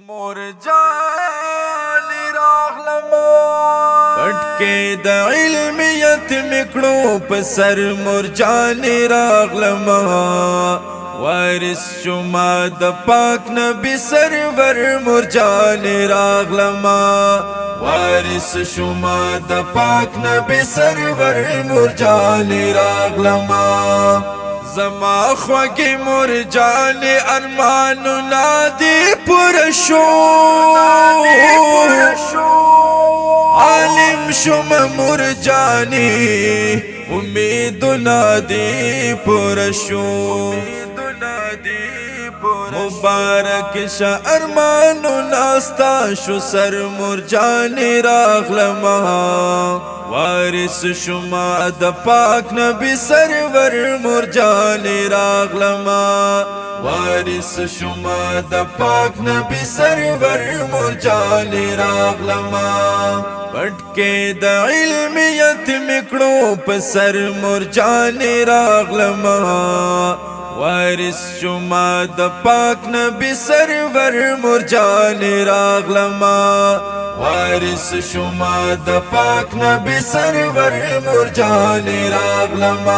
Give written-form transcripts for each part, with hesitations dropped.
مرجان راغلما پټکې د علمیت میکړو په سر مرجان راغلما وارث شما د پاک نبی سرور مرجان راغلما وارث شما د پاک نبی سرور مرجان راغلما زما خوږی مرجان ارمانو نادی پرشو عالم شم مرجانی امیدو نادی پرشو مبارک شا ارمانو ناستا شو سر مرجان راغلما وارث شما د پاک نبی سرور مرجان راغلما وارث شما د پاک نبی سرور مرجان راغلما پټکې د علمیت میکړو په سر مرجان راغلما وارث شما د پاک نبی سرور مرجان راغلما وارث شما د پاک نبی سرور مرجان راغلما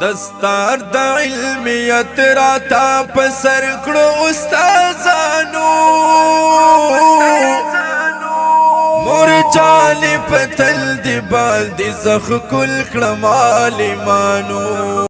دستار د علمیت راتا په سر کړو استادانو مرجان پتل دی بال دی زخ کل کړم عالمانو